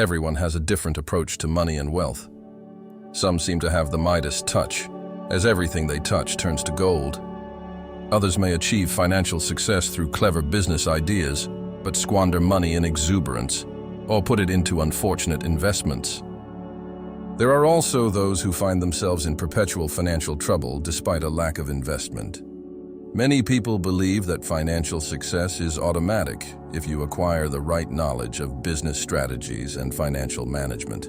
Everyone has a different approach to money and wealth. Some seem to have the Midas touch, as everything they touch turns to gold. Others may achieve financial success through clever business ideas, but squander money in exuberance, or put it into unfortunate investments. There are also those who find themselves in perpetual financial trouble despite a lack of investment. Many people believe that financial success is automatic if you acquire the right knowledge of business strategies and financial management.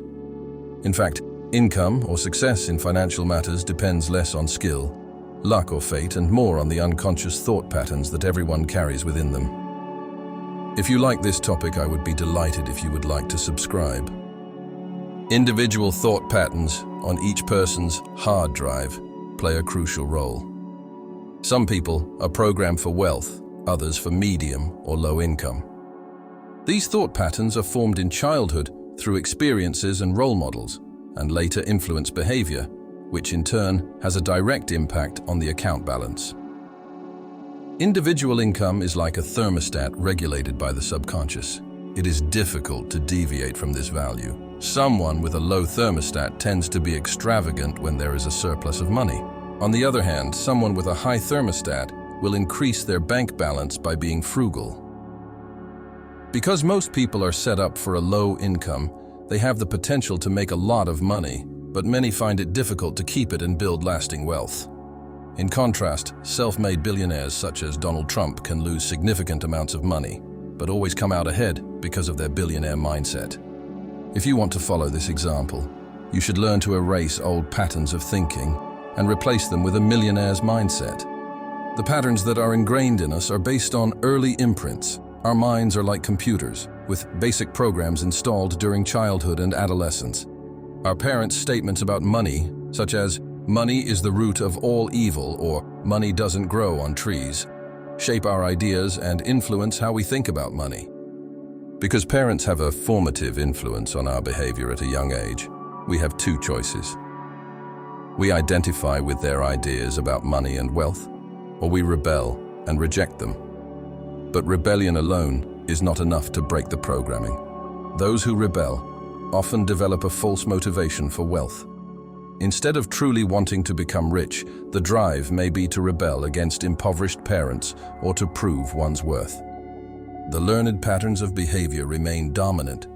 In fact, income or success in financial matters depends less on skill, luck or fate, and more on the unconscious thought patterns that everyone carries within them. If you like this topic, I would be delighted if you would like to subscribe. Individual thought patterns on each person's hard drive play a crucial role. Some people are programmed for wealth, others for medium or low income. These thought patterns are formed in childhood through experiences and role models, and later influence behavior, which in turn has a direct impact on the account balance. Individual income is like a thermostat regulated by the subconscious. It is difficult to deviate from this value. Someone with a low thermostat tends to be extravagant when there is a surplus of money. On the other hand, someone with a high thermostat will increase their bank balance by being frugal. Because most people are set up for a low income, they have the potential to make a lot of money, but many find it difficult to keep it and build lasting wealth. In contrast, self-made billionaires such as Donald Trump can lose significant amounts of money, but always come out ahead because of their billionaire mindset. If you want to follow this example, you should learn to erase old patterns of thinking and replace them with a millionaire's mindset. The patterns that are ingrained in us are based on early imprints. Our minds are like computers, with basic programs installed during childhood and adolescence. Our parents' statements about money, such as, "Money is the root of all evil," or "Money doesn't grow on trees," shape our ideas and influence how we think about money. Because parents have a formative influence on our behavior at a young age, we have two choices. We identify with their ideas about money and wealth, or we rebel and reject them. But rebellion alone is not enough to break the programming. Those who rebel often develop a false motivation for wealth. Instead of truly wanting to become rich, the drive may be to rebel against impoverished parents or to prove one's worth. The learned patterns of behavior remain dominant,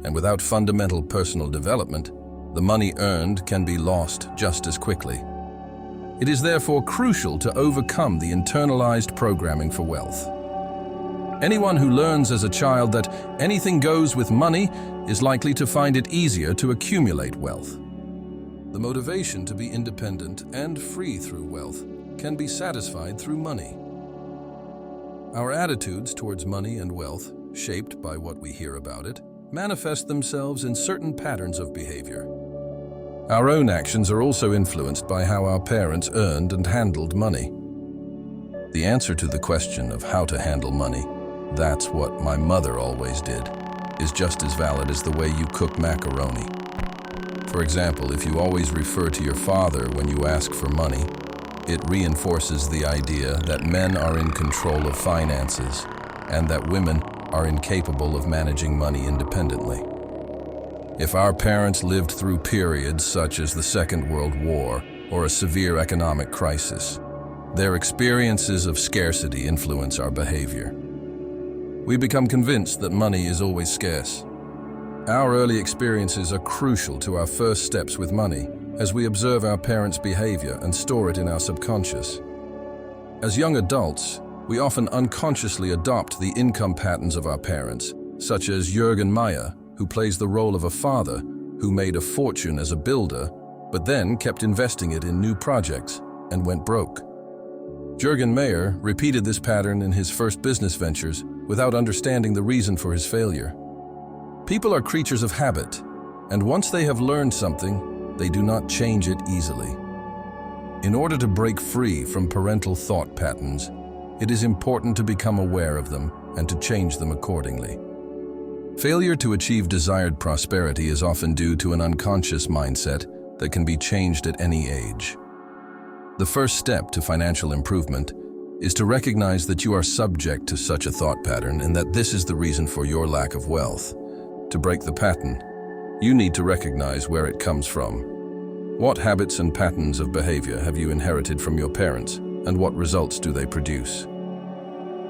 and without fundamental personal development, the money earned can be lost just as quickly. It is therefore crucial to overcome the internalized programming for wealth. Anyone who learns as a child that anything goes with money is likely to find it easier to accumulate wealth. The motivation to be independent and free through wealth can be satisfied through money. Our attitudes towards money and wealth, shaped by what we hear about it, manifest themselves in certain patterns of behavior. Our own actions are also influenced by how our parents earned and handled money. The answer to the question of how to handle money, "That's what my mother always did," is just as valid as the way you cook macaroni. For example, if you always refer to your father when you ask for money, it reinforces the idea that men are in control of finances and that women are incapable of managing money independently. If our parents lived through periods such as the Second World War or a severe economic crisis, their experiences of scarcity influence our behavior. We become convinced that money is always scarce. Our early experiences are crucial to our first steps with money, as we observe our parents' behavior and store it in our subconscious. As young adults, we often unconsciously adopt the income patterns of our parents, such as Jürgen Meyer, who plays the role of a father who made a fortune as a builder, but then kept investing it in new projects and went broke. Jürgen Meyer repeated this pattern in his first business ventures without understanding the reason for his failure. People are creatures of habit, and once they have learned something, they do not change it easily. In order to break free from parental thought patterns, it is important to become aware of them and to change them accordingly. Failure to achieve desired prosperity is often due to an unconscious mindset that can be changed at any age. The first step to financial improvement is to recognize that you are subject to such a thought pattern and that this is the reason for your lack of wealth. To break the pattern, you need to recognize where it comes from. What habits and patterns of behavior have you inherited from your parents, and what results do they produce?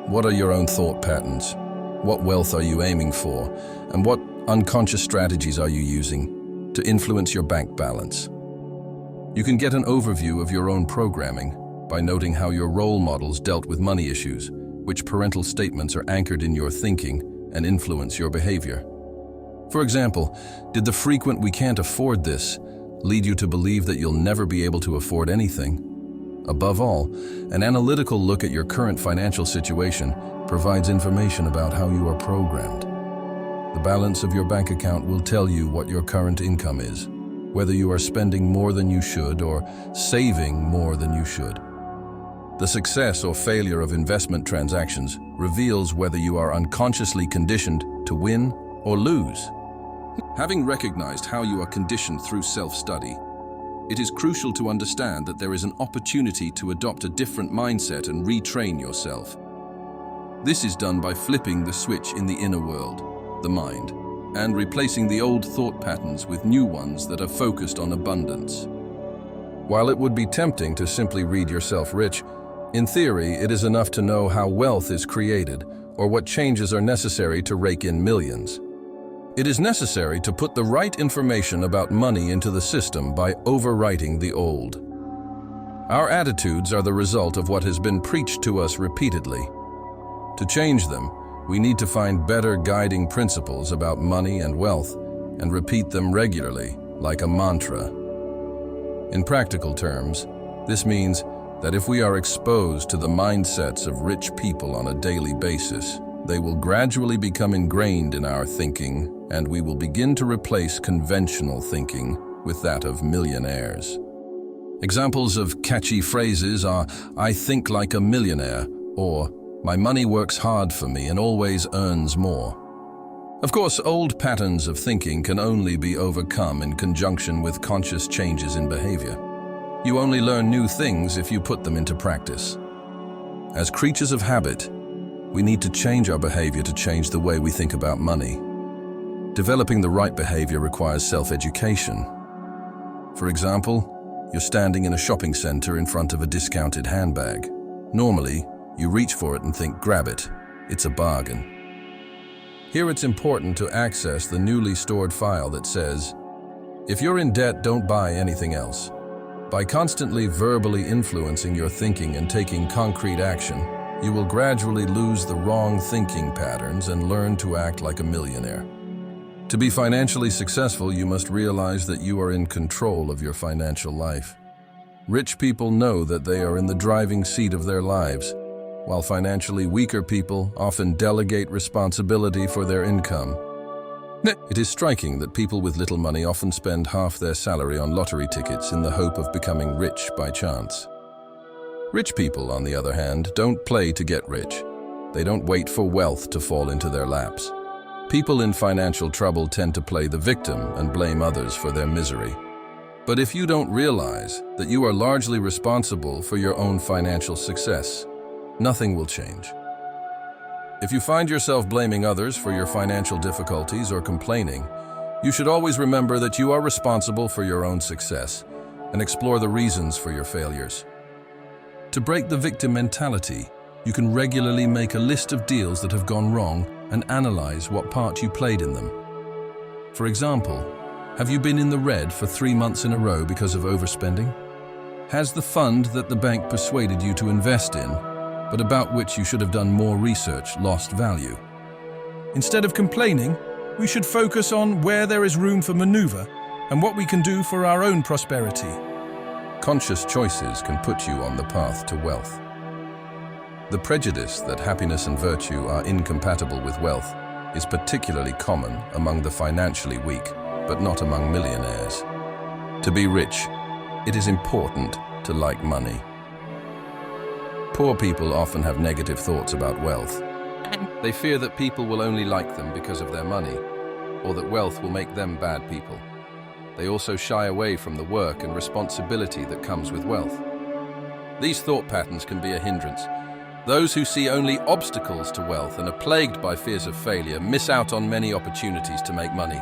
What are your own thought patterns? What wealth are you aiming for? And what unconscious strategies are you using to influence your bank balance? You can get an overview of your own programming by noting how your role models dealt with money issues, which parental statements are anchored in your thinking and influence your behavior. For example, did the frequent "we can't afford this" lead you to believe that you'll never be able to afford anything? Above all, an analytical look at your current financial situation provides information about how you are programmed. The balance of your bank account will tell you what your current income is, whether you are spending more than you should or saving more than you should. The success or failure of investment transactions reveals whether you are unconsciously conditioned to win or lose. Having recognized how you are conditioned through self-study, it is crucial to understand that there is an opportunity to adopt a different mindset and retrain yourself. This is done by flipping the switch in the inner world, the mind, and replacing the old thought patterns with new ones that are focused on abundance. While it would be tempting to simply read yourself rich, in theory, it is enough to know how wealth is created or what changes are necessary to rake in millions. It is necessary to put the right information about money into the system by overwriting the old. Our attitudes are the result of what has been preached to us repeatedly. To change them, we need to find better guiding principles about money and wealth and repeat them regularly, like a mantra. In practical terms, this means that if we are exposed to the mindsets of rich people on a daily basis, they will gradually become ingrained in our thinking, and we will begin to replace conventional thinking with that of millionaires. Examples of catchy phrases are, "I think like a millionaire," or "My money works hard for me and always earns more." Of course, old patterns of thinking can only be overcome in conjunction with conscious changes in behavior. You only learn new things if you put them into practice. As creatures of habit, we need to change our behavior to change the way we think about money. Developing the right behavior requires self-education. For example, you're standing in a shopping center in front of a discounted handbag. Normally, you reach for it and think, "Grab it, it's a bargain." Here it's important to access the newly stored file that says, "If you're in debt, don't buy anything else." By constantly verbally influencing your thinking and taking concrete action, you will gradually lose the wrong thinking patterns and learn to act like a millionaire. To be financially successful, you must realize that you are in control of your financial life. Rich people know that they are in the driving seat of their lives, while financially weaker people often delegate responsibility for their income. It is striking that people with little money often spend half their salary on lottery tickets in the hope of becoming rich by chance. Rich people, on the other hand, don't play to get rich. They don't wait for wealth to fall into their laps. People in financial trouble tend to play the victim and blame others for their misery. But if you don't realize that you are largely responsible for your own financial success, nothing will change. If you find yourself blaming others for your financial difficulties or complaining, you should always remember that you are responsible for your own success and explore the reasons for your failures. To break the victim mentality, you can regularly make a list of deals that have gone wrong and analyze what part you played in them. For example, have you been in the red for 3 months in a row because of overspending? Has the fund that the bank persuaded you to invest in, but about which you should have done more research, lost value? Instead of complaining, we should focus on where there is room for maneuver and what we can do for our own prosperity. Conscious choices can put you on the path to wealth. The prejudice that happiness and virtue are incompatible with wealth is particularly common among the financially weak, but not among millionaires. To be rich, it is important to like money. Poor people often have negative thoughts about wealth. They fear that people will only like them because of their money, or that wealth will make them bad people. They also shy away from the work and responsibility that comes with wealth. These thought patterns can be a hindrance, Those who see only obstacles to wealth and are plagued by fears of failure miss out on many opportunities to make money.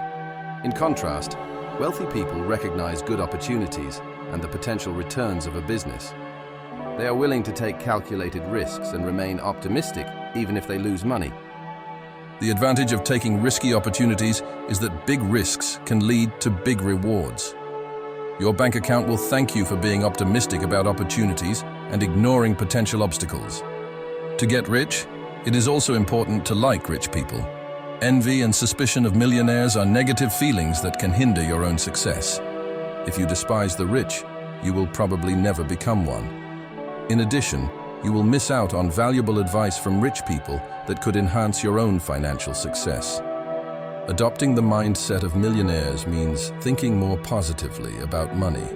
In contrast, wealthy people recognize good opportunities and the potential returns of a business. They are willing to take calculated risks and remain optimistic even if they lose money. The advantage of taking risky opportunities is that big risks can lead to big rewards. Your bank account will thank you for being optimistic about opportunities and ignoring potential obstacles. To get rich, it is also important to like rich people. Envy and suspicion of millionaires are negative feelings that can hinder your own success. If you despise the rich, you will probably never become one. In addition, you will miss out on valuable advice from rich people that could enhance your own financial success. Adopting the mindset of millionaires means thinking more positively about money.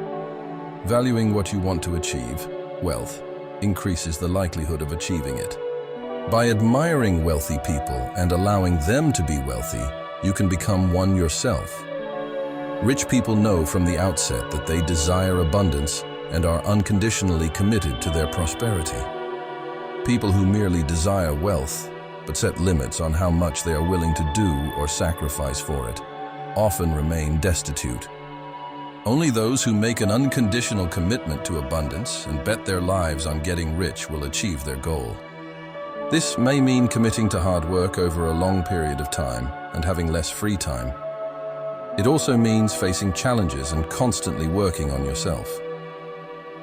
Valuing what you want to achieve, wealth, increases the likelihood of achieving it. By admiring wealthy people and allowing them to be wealthy, you can become one yourself. Rich people know from the outset that they desire abundance and are unconditionally committed to their prosperity. People who merely desire wealth, but set limits on how much they are willing to do or sacrifice for it, often remain destitute. Only those who make an unconditional commitment to abundance and bet their lives on getting rich will achieve their goal. This may mean committing to hard work over a long period of time and having less free time. It also means facing challenges and constantly working on yourself.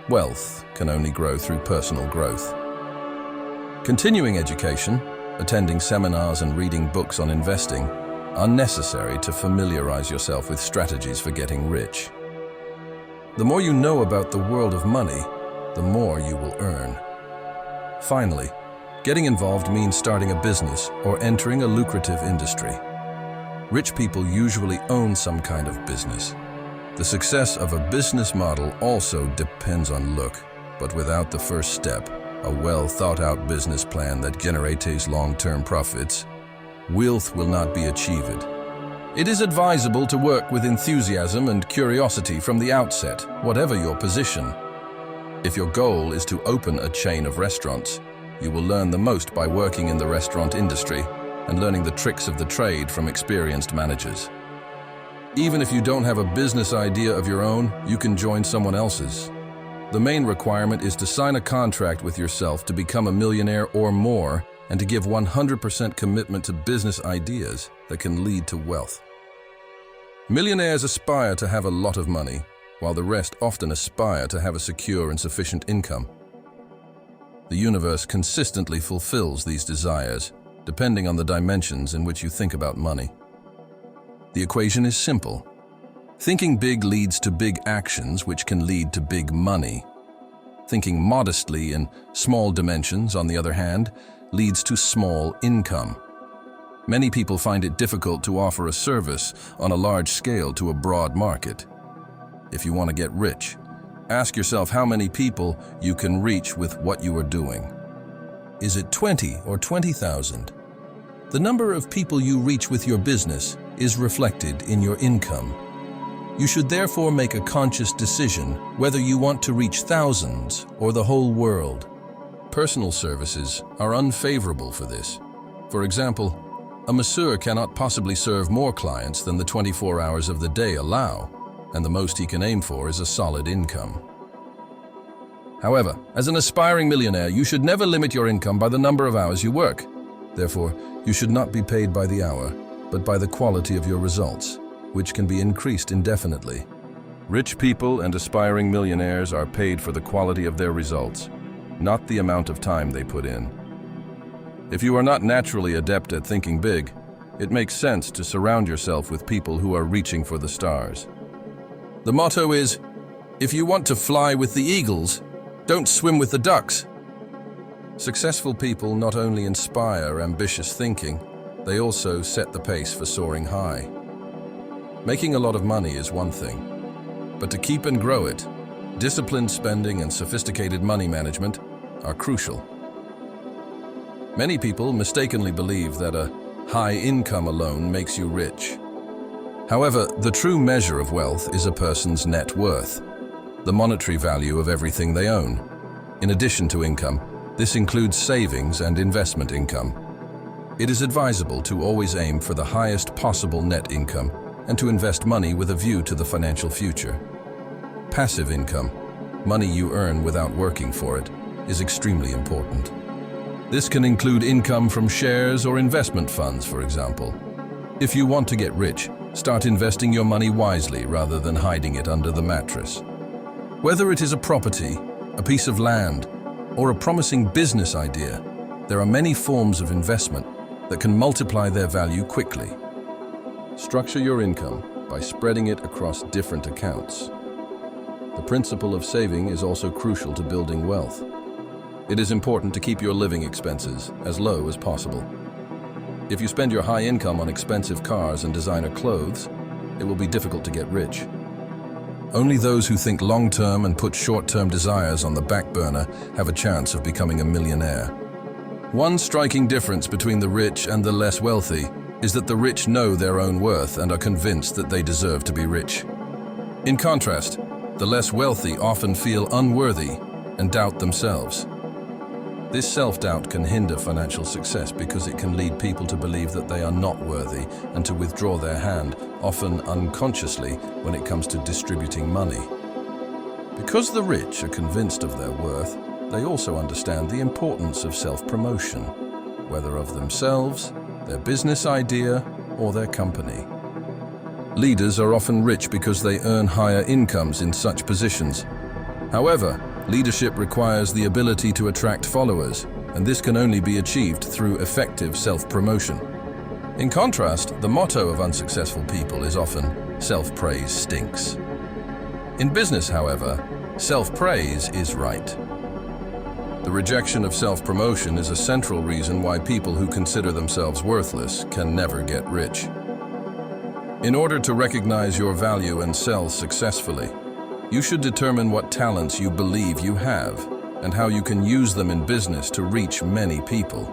Wealth can only grow through personal growth. Continuing education, attending seminars and reading books on investing are necessary to familiarize yourself with strategies for getting rich. The more you know about the world of money, the more you will earn. Finally, getting involved means starting a business or entering a lucrative industry. Rich people usually own some kind of business. The success of a business model also depends on luck, but without the first step, a well-thought-out business plan that generates long-term profits, wealth will not be achieved. It is advisable to work with enthusiasm and curiosity from the outset, whatever your position. If your goal is to open a chain of restaurants, you will learn the most by working in the restaurant industry and learning the tricks of the trade from experienced managers. Even if you don't have a business idea of your own, you can join someone else's. The main requirement is to sign a contract with yourself to become a millionaire or more and to give 100% commitment to business ideas that can lead to wealth. Millionaires aspire to have a lot of money, while the rest often aspire to have a secure and sufficient income. The universe consistently fulfills these desires, depending on the dimensions in which you think about money. The equation is simple. Thinking big leads to big actions, which can lead to big money. Thinking modestly in small dimensions, on the other hand, leads to small income. Many people find it difficult to offer a service on a large scale to a broad market. If you want to get rich, ask yourself how many people you can reach with what you are doing. Is it 20 or 20,000? The number of people you reach with your business is reflected in your income. You should therefore make a conscious decision whether you want to reach thousands or the whole world. Personal services are unfavorable for this. For example, a masseur cannot possibly serve more clients than the 24 hours of the day allow, and the most he can aim for is a solid income. However, as an aspiring millionaire, you should never limit your income by the number of hours you work. Therefore, you should not be paid by the hour, but by the quality of your results, which can be increased indefinitely. Rich people and aspiring millionaires are paid for the quality of their results, not the amount of time they put in. If you are not naturally adept at thinking big, it makes sense to surround yourself with people who are reaching for the stars. The motto is, if you want to fly with the eagles, don't swim with the ducks. Successful people not only inspire ambitious thinking, they also set the pace for soaring high. Making a lot of money is one thing, but to keep and grow it, disciplined spending and sophisticated money management are crucial. Many people mistakenly believe that a high income alone makes you rich. However, the true measure of wealth is a person's net worth, the monetary value of everything they own. In addition to income, This includes savings and investment income. It is advisable to always aim for the highest possible net income and to invest money with a view to the financial future. Passive income, money you earn without working for it, is extremely important. This can include income from shares or investment funds, for example. If you want to get rich, start investing your money wisely rather than hiding it under the mattress. Whether it is a property, a piece of land, or a promising business idea, there are many forms of investment that can multiply their value quickly. Structure your income by spreading it across different accounts. The principle of saving is also crucial to building wealth. It is important to keep your living expenses as low as possible. If you spend your high income on expensive cars and designer clothes, it will be difficult to get rich. Only those who think long-term and put short-term desires on the back burner have a chance of becoming a millionaire. One striking difference between the rich and the less wealthy is that the rich know their own worth and are convinced that they deserve to be rich. In contrast, the less wealthy often feel unworthy and doubt themselves. This self-doubt can hinder financial success because it can lead people to believe that they are not worthy and to withdraw their hand, often unconsciously, when it comes to distributing money. Because the rich are convinced of their worth, they also understand the importance of self-promotion, whether of themselves, their business idea, or their company. Leaders are often rich because they earn higher incomes in such positions. However, leadership requires the ability to attract followers, and this can only be achieved through effective self-promotion. In contrast, the motto of unsuccessful people is often, "Self-praise stinks." In business, however, self-praise is right. The rejection of self-promotion is a central reason why people who consider themselves worthless can never get rich. In order to recognize your value and sell successfully, you should determine what talents you believe you have and how you can use them in business to reach many people.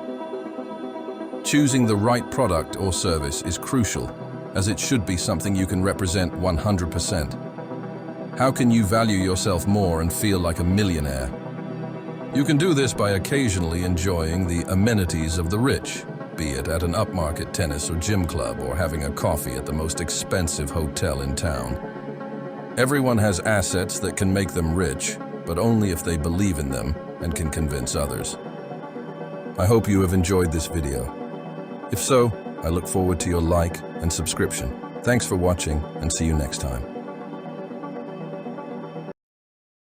Choosing the right product or service is crucial, as it should be something you can represent 100%. How can you value yourself more and feel like a millionaire? You can do this by occasionally enjoying the amenities of the rich, be it at an upmarket tennis or gym club or having a coffee at the most expensive hotel in town. Everyone has assets that can make them rich, but only if they believe in them and can convince others. I hope you have enjoyed this video. If so, I look forward to your like and subscription. Thanks for watching and see you next time.